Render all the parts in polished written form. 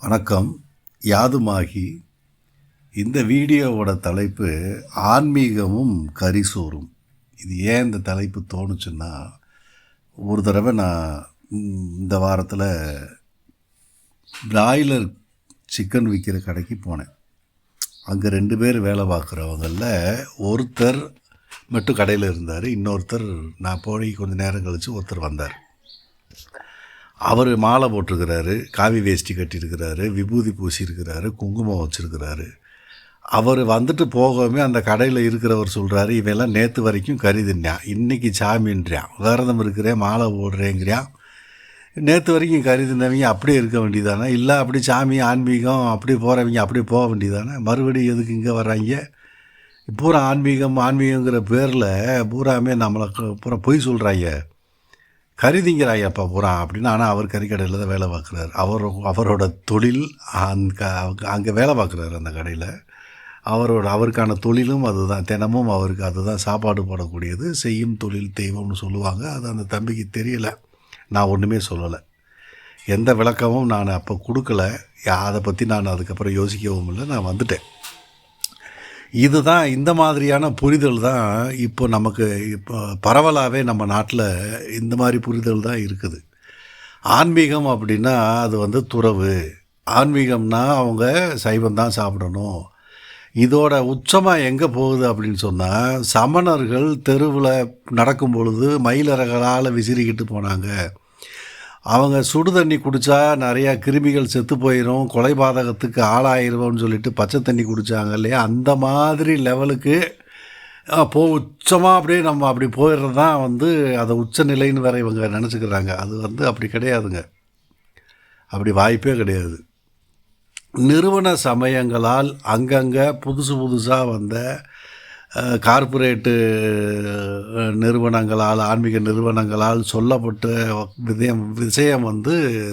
வணக்கம். யாதுமாகி. இந்த வீடியோவோட தலைப்பு ஆன்மீகமும் கரிசோறும். இது ஏன் இந்த தலைப்பு தோணுச்சுன்னா, ஒரு தடவை நான் இந்த வாரத்தில் பிராய்லர் சிக்கன் விற்கிற கடைக்கு போனேன். அங்கே 2 பேர் வேலை பார்க்குறவங்களில் ஒருத்தர் மட்டும் கடையில் இருந்தார். இன்னொருத்தர் நான் போய் கொஞ்சம் நேரம் கழித்து ஒருத்தர் வந்தார். அவர் மாலை போட்டிருக்கிறாரு, காவி வேஷ்டி கட்டியிருக்கிறாரு, விபூதி பூசியிருக்கிறாரு, குங்குமம் வச்சுருக்கிறாரு. அவர் வந்துட்டு போகவே அந்த கடையில் இருக்கிறவர் சொல்கிறாரு, இவெல்லாம் நேற்று வரைக்கும் கறி தின்னான், இன்றைக்கி சாமின்றான், விரதம் இருக்கிறேன், மாலை போடுறேங்கிறான். நேற்று வரைக்கும் கறி தின்னவங்க அப்படியே இருக்க வேண்டியதானே? இல்லை அப்படி சாமி ஆன்மீகம் அப்படி போகிறவங்க அப்படியே போக வேண்டியதானே? மறுபடியும் எதுக்கு இங்கே வர்றாங்க? பூரா ஆன்மீகங்கிற பேரில் பூராமே நம்மளை பூரா பொய் சொல்கிறாங்க, கறி திங்கிறாயப்பா பூரா அப்படின்னு. ஆனால் அவர் கறிக்கடையில் தான் வேலை பார்க்குறாரு. அவரோட தொழில் அங்கே வேலை பார்க்குறாரு அந்த கடையில். அவருக்கான தொழிலும் அதுதான், தினமும் அவருக்கு அதுதான் சாப்பாடு போடக்கூடியது. செய்யும் தொழில் தெய்வம்னு சொல்லுவாங்க. அது அந்த தம்பிக்கு தெரியலை. நான் ஒன்றுமே சொல்லலை, எந்த விளக்கமும் நான் அப்போ கொடுக்கல. அதை பற்றி நான் அதுக்கப்புறம் யோசிக்கவும் இல்லை, நான் வந்துட்டேன். இதுதான், இந்த மாதிரியான புரிதல் தான் இப்போ நமக்கு பரவலாகவே நம்ம நாட்டில் இந்த மாதிரி புரிதல் தான் இருக்குது. ஆன்மீகம் அப்படின்னா அது துறவு. ஆன்மீகம்னா அவங்க சைவம் தான் சாப்பிடணும். இதோட உச்சமாக எங்கே போகுது அப்படின்னு சொன்னால், சமணர்கள் தெருவில் நடக்கும் பொழுது மயிலறகளால் விசிறிக்கிட்டு போனாங்க. அவங்க சுடு தண்ணி குடித்தா நிறையா கிருமிகள் செத்து போயிடும், கொலைபாதகத்துக்கு ஆளாயிருவோம்னு சொல்லிட்டு பச்சை தண்ணி குடித்தாங்க இல்லையா? அந்த மாதிரி லெவலுக்கு உச்சமாக அப்படியே நம்ம அப்படி போயிடுறது தான் அதை உச்ச நிலைன்னு வேற இவங்க நினச்சிக்கிறாங்க. அது அப்படி கிடையாதுங்க, அப்படி வாய்ப்பே கிடையாது. நிறுவன சமயங்களால் அங்கங்கே புதுசாக வந்த கார்ப்பரேட்டு நிறுவனங்களால், ஆன்மீக நிறுவனங்களால் சொல்லப்பட்ட விஷயம்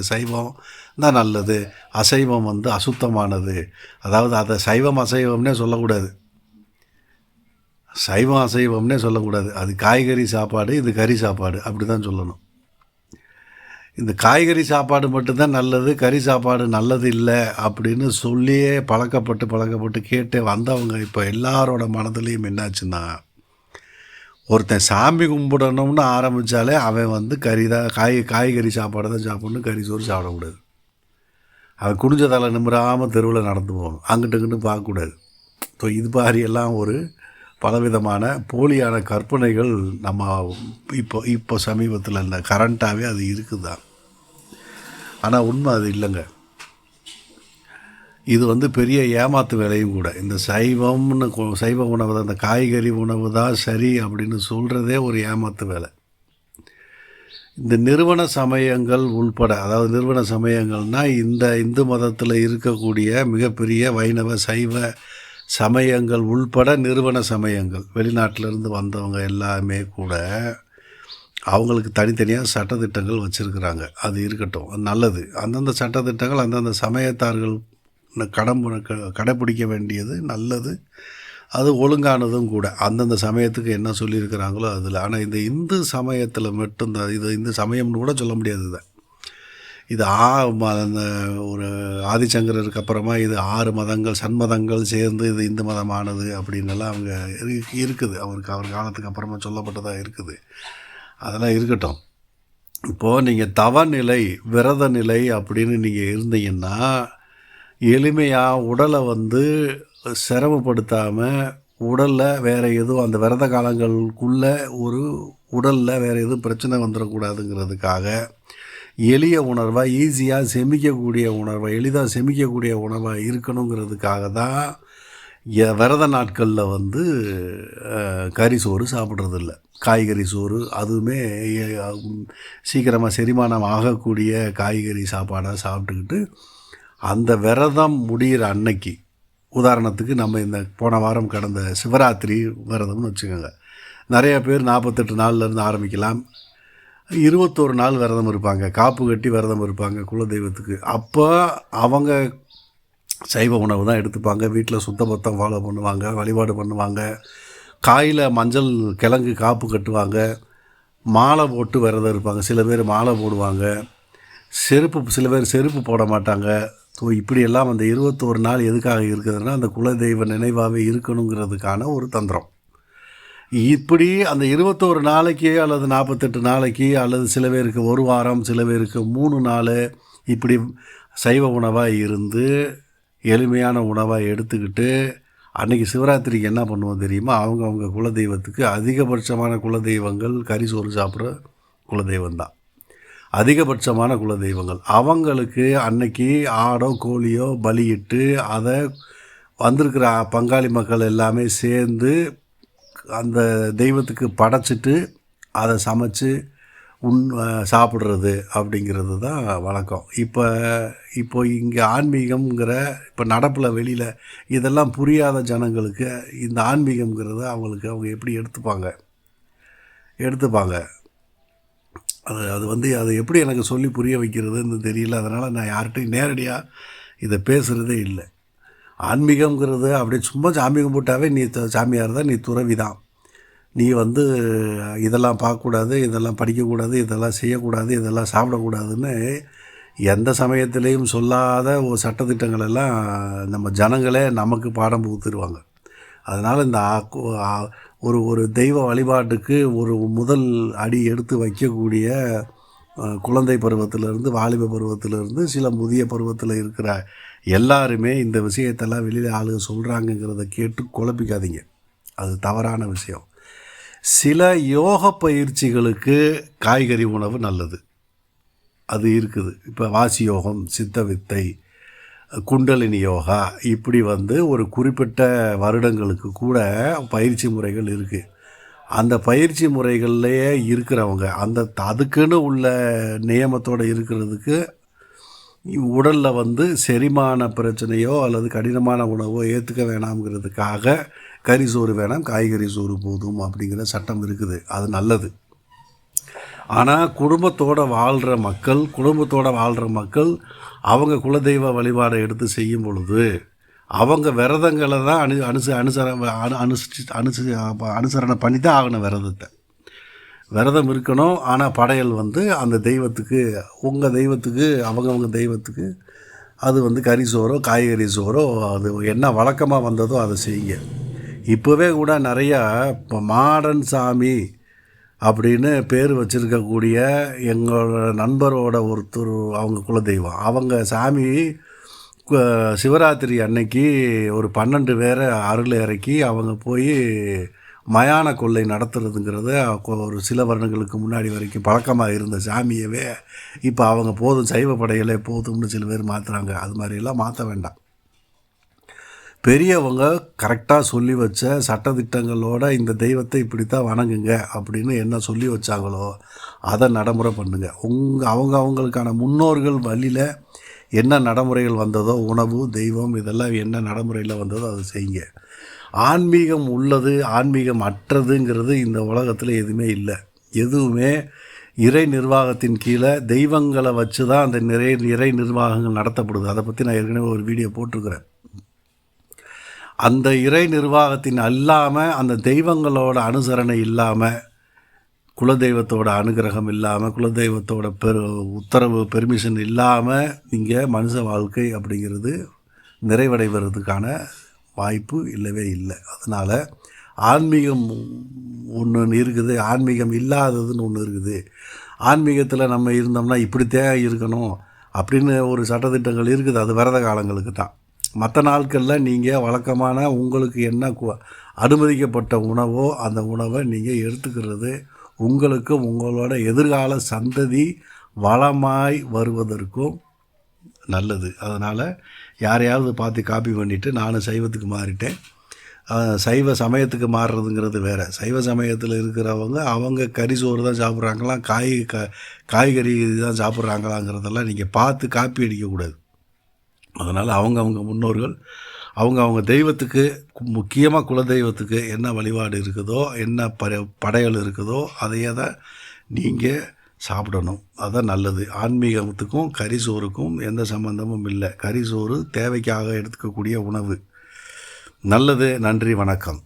சைவம் தான் நல்லது, அசைவம் அசுத்தமானது. அதாவது அதை சைவம் அசைவம்னே சொல்லக்கூடாது, சைவம் அசைவம்னே சொல்லக்கூடாது. அது காய்கறி சாப்பாடு, இது கறி சாப்பாடு, அப்படி தான் சொல்லணும். இந்த காய்கறி சாப்பாடு மட்டும்தான் நல்லது, கறி சாப்பாடு நல்லது இல்லை அப்படின்னு சொல்லியே பழக்கப்பட்டு கேட்டு வந்தவங்க இப்போ எல்லாரோட மனதிலையும் என்னாச்சுன்னா, ஒருத்தன் சாமி கும்பிடணும்னு ஆரம்பித்தாலே அவன் கறி தான், காய்கறி சாப்பாடு தான் சாப்பிடணும், கறி சோறு சாப்பிடக்கூடாது. அவன் குடிஞ்ச தலை நிமிராமல் தெருவில் நடந்து போகணும், அங்கிட்டு இங்கிட்டு பார்க்கக்கூடாது. ஸோ இது மாதிரியெல்லாம் ஒரு பலவிதமான போலியான கற்பனைகள் நம்ம இப்போ சமீபத்தில் இல்லை, கரண்ட்டாகவே அது இருக்குதான். ஆனால் உண்மை அது இல்லைங்க. இது பெரிய ஏமாத்து வேலையும் கூட. இந்த சைவ உணவு தான், இந்த காய்கறி உணவு தான் சரி அப்படின்னு சொல்கிறதே ஒரு ஏமாத்து வேலை. இந்த நிறுவன சமயங்கள் உள்பட, அதாவது நிறுவன சமயங்கள்னால் இந்த இந்து மதத்தில் இருக்கக்கூடிய மிகப்பெரிய வைணவ சைவ சமயங்கள் உள்பட நிறுவன சமயங்கள், வெளிநாட்டிலேருந்து வந்தவங்க எல்லாமே கூட அவங்களுக்கு தனித்தனியாக சட்டத்திட்டங்கள் வச்சுருக்கிறாங்க. அது இருக்கட்டும், அது நல்லது. அந்தந்த சட்டத்திட்டங்கள் அந்தந்த சமயத்தார்கள் கடைப்பிடிக்க வேண்டியது நல்லது, அது ஒழுங்கானதும் கூட. அந்தந்த சமயத்துக்கு என்ன சொல்லியிருக்கிறாங்களோ அதில். ஆனால் இந்த இந்து சமயத்தில் மட்டும்தான், இது இந்து சமயம்னு கூட சொல்ல முடியாது. இது அந்த ஒரு ஆதிசங்கருக்கு அப்புறமா இது 6 மதங்கள் சன்மதங்கள் சேர்ந்து இது இந்து மதமானது அப்படின்னெல்லாம் அவங்க இருக்குது. அவர் காலத்துக்கு அப்புறமா சொல்லப்பட்டதாக இருக்குது. அதெல்லாம் இருக்கட்டும். இப்போது நீங்கள் தவநிலை, விரத நிலை அப்படின்னு நீங்கள் இருந்தீங்கன்னா, எளிமையாக உடலை சிரமப்படுத்தாமல், உடலில் வேறு எதுவும் அந்த விரத காலங்களுக்குள்ளே ஒரு உடலில் வேறு எதுவும் பிரச்சனை வந்துடக்கூடாதுங்கிறதுக்காக எளிய உணர்வாக, ஈஸியாக செமிக்கக்கூடிய உணர்வாக, எளிதாக செமிக்கக்கூடிய உணவாக இருக்கணுங்கிறதுக்காக தான் விரத நாட்களில் கறி சோறு சாப்பிட்றதில்ல, காய்கறி சோறு. அதுவுமே சீக்கிரமாக செரிமானம் ஆகக்கூடிய காய்கறி சாப்பாடாக சாப்பிட்டுக்கிட்டு அந்த விரதம் முடிகிற அன்னைக்கு, உதாரணத்துக்கு நம்ம இந்த போன வாரம் கடந்த சிவராத்திரி விரதம்னு வச்சுக்கோங்க. நிறைய பேர் 48 நாள்லேருந்து ஆரம்பிக்கலாம், 21 நாள் விரதம் இருப்பாங்க, காப்பு கட்டி விரதம் இருப்பாங்க குலதெய்வத்துக்கு. அப்போ அவங்க சைவ உணவு தான் எடுத்துப்பாங்க, வீட்டில் சுத்தபத்தம் ஃபாலோ பண்ணுவாங்க, வழிபாடு பண்ணுவாங்க, காயில் மஞ்சள் கிழங்கு காப்பு கட்டுவாங்க, மாலை போட்டு விரதம் இருப்பாங்க. சில பேர் மாலை போடுவாங்க, சில பேர் செருப்பு போட மாட்டாங்க, ஸோ இப்படியெல்லாம் அந்த 21 நாள் எதுக்காக இருக்குதுன்னா அந்த குலதெய்வ நினைவாகவே இருக்கணுங்கிறதுக்கான ஒரு தந்திரம். இப்படி அந்த 21 நாளைக்கு அல்லது 48 நாளைக்கு அல்லது சில பேருக்கு 1 வாரம், சில பேருக்கு 3 நாள் இப்படி சைவ உணவாக இருந்து எளிமையான உணவாக எடுத்துக்கிட்டு அன்றைக்கி சிவராத்திரிக்கு என்ன பண்ணுவோம் தெரியுமா? அவங்க குலதெய்வத்துக்கு அதிகபட்சமான குலதெய்வங்கள் கறிசோறு சாப்பிட்ற குலதெய்வம் தான். அதிகபட்சமான குலதெய்வங்கள் அவங்களுக்கு அன்னைக்கு ஆடோ கோழியோ பலியிட்டு அதை வந்திருக்கிற பங்காளி மக்கள் எல்லாமே சேர்ந்து அந்த தெய்வத்துக்கு படைச்சிட்டு அதை சமைச்சு சாப்பிட்றது அப்படிங்கிறது தான் வழக்கம். இப்போ இங்கே ஆன்மீகம்ங்கிற இப்போ நடப்பில் வெளியில் இதெல்லாம் புரியாத ஜனங்களுக்கு இந்த ஆன்மீகம்ங்கிறத அவங்க எப்படி எடுத்துப்பாங்க. அது எப்படி எனக்கு சொல்லி புரிய வைக்கிறதுன்னு தெரியல. அதனால் நான் யார்கிட்டையும் நேரடியாக இதை பேசுகிறதே இல்லை. ஆன்மீகங்கிறது அப்படியே சும்மா சாமி கும்பிட்டாவே நீ சாமியார் தான், நீ துறவி தான், நீ இதெல்லாம் பார்க்கக்கூடாது, இதெல்லாம் படிக்கக்கூடாது, இதெல்லாம் செய்யக்கூடாது, இதெல்லாம் சாப்பிடக்கூடாதுன்னு எந்த சமயத்திலையும் சொல்லாத ஒரு சட்டத்திட்டங்கள் எல்லாம் நம்ம ஜனங்களே நமக்கு பாடம் புகுத்துருவாங்க. அதனால் இந்த ஒரு தெய்வ வழிபாட்டுக்கு ஒரு முதல் அடி எடுத்து வைக்கக்கூடிய குழந்தை பருவத்திலேருந்து வாலிப பருவத்திலேருந்து சில முதிய பருவத்தில் இருக்கிற எல்லாருமே இந்த விஷயத்தெல்லாம் வெளியில் ஆளுங்க சொல்கிறாங்கங்கிறத கேட்டு குழப்பிக்காதீங்க. அது தவறான விஷயம். சில யோக பயிற்சிகளுக்கு காய்கறி உணவு நல்லது, அது இருக்குது. இப்போ வாசி யோகம், சித்த வித்தை, குண்டலினி யோகா, இப்படி ஒரு குறிப்பிட்ட வருடங்களுக்கு கூட பயிற்சி முறைகள் இருக்குது. அந்த பயிற்சி முறைகள்லேயே இருக்கிறவங்க அதுக்குன்னு உள்ள நியமத்தோடு இருக்கிறதுக்கு உடலில் செரிமான பிரச்சனையோ அல்லது கடினமான உணவோ ஏற்றுக்க வேணாம்ங்கிறதுக்காக கறி சோறு வேணாம், காய்கறி சோறு போதும் அப்படிங்கிற சட்டம் இருக்குது. அது நல்லது. ஆனால் குடும்பத்தோடு வாழ்கிற மக்கள் அவங்க குலதெய்வ வழிபாடை எடுத்து செய்யும் பொழுது அவங்க விரதங்களை தான் அனுசரணை பண்ணி தான் ஆகணும். விரதம் இருக்கணும். ஆனால் படையல் அந்த தெய்வத்துக்கு, உங்கள் தெய்வத்துக்கு, அவங்க தெய்வத்துக்கு அது கறி சோறோ காய்கறி சோறோ அது என்ன வழக்கமாக வந்ததோ அதை செய்யுங்க. இப்போவே கூட நிறையா இப்போ மாடன் சாமி அப்படின்னு பேர் வச்சுருக்கக்கூடிய எங்களோட நண்பரோட ஒருத்தர், அவங்க குலதெய்வம், அவங்க சாமி சிவராத்திரி அன்னைக்கு ஒரு 12 பேரை அருள் இறக்கி அவங்க போய் மயான கொள்ளை நடத்துறதுங்கிறது ஒரு சில வருடங்களுக்கு முன்னாடி வரைக்கும் பழக்கமாக இருந்த சாமியவே இப்போ அவங்க போதும், சைவ படைகளே போதும்னு சில பேர் மாற்றுறாங்க. அது மாதிரியெல்லாம் மாற்ற வேண்டாம். பெரியவங்க கரெக்டாக சொல்லி வச்ச சட்டத்திட்டங்களோட இந்த தெய்வத்தை இப்படித்தான் வணங்குங்க அப்படின்னு என்ன சொல்லி வச்சாங்களோ அதை நடைமுறை பண்ணுங்க. அவங்களுக்கான முன்னோர்கள் வழியில் என்ன நடைமுறைகள் வந்ததோ, உணவு, தெய்வம், இதெல்லாம் என்ன நடைமுறையில் வந்ததோ அதை செய்யுங்க. ஆன்மீகம் உள்ளது, ஆன்மீகம் அற்றதுங்கிறது இந்த உலகத்தில் எதுவுமே இல்லை. எதுவுமே இறை நிர்வாகத்தின் கீழே தெய்வங்களை வச்சு தான் அந்த இறை நிர்வாகங்கள் நடத்தப்படுது. அதை பற்றி நான் ஏற்கனவே ஒரு வீடியோ போட்டிருக்கிறேன். அந்த இறை நிர்வாகத்தின் அல்லாமல், அந்த தெய்வங்களோட அனுசரணை இல்லாமல், குலதெய்வத்தோட அனுகிரகம் இல்லாமல், குலதெய்வத்தோட உத்தரவு பெர்மிஷன் இல்லாமல் இங்கே மனுஷ வாழ்க்கை அப்படிங்கிறது நிறைவடைவதற்கான வாய்ப்பு இல்லவே இல்லை. அதனால் ஆன்மீகம் ஒன்று இருக்குது, ஆன்மீகம் இல்லாததுன்னு ஒன்று இருக்குது. ஆன்மீகத்தில் நம்ம இருந்தோம்னா இப்படித்தான் இருக்கணும் அப்படின்னு ஒரு சட்டத்திட்டங்கள் இருக்குது. அது விரத காலங்களுக்கு தான். மற்ற நாட்களில் நீங்கள் வழக்கமான உங்களுக்கு என்ன அனுமதிக்கப்பட்ட உணவோ அந்த உணவை நீங்கள் எடுத்துக்கிறது உங்களுக்கும் உங்களோட எதிர்கால சந்ததி வளமாய் வருவதற்கும் நல்லது. அதனால் யாரையாவது பார்த்து காப்பி பண்ணிவிட்டு நானும் சைவத்துக்கு மாறிட்டேன், சைவ சமயத்துக்கு மாறுறதுங்கிறது வேறு. சைவ சமயத்தில் இருக்கிறவங்க அவங்க கறி சோறு தான் சாப்பிட்றாங்களாம், காய்கறி தான் சாப்பிட்றாங்களாங்கிறதெல்லாம் நீங்கள் பார்த்து காப்பி அடிக்கக்கூடாது. அதனால் அவங்க முன்னோர்கள் அவங்க தெய்வத்துக்கு, முக்கியமாக குலதெய்வத்துக்கு என்ன வழிபாடு இருக்குதோ, என்ன படையல் இருக்குதோ அதையே தான் நீங்கள் சாப்பிடணும். அதுதான் நல்லது. ஆன்மீகத்துக்கும் கறிசோறுக்கும் எந்த சம்பந்தமும் இல்லை. கறிசோறு தேவைக்காக எடுத்துக்கக்கூடிய உணவு. நல்லது. நன்றி, வணக்கம்.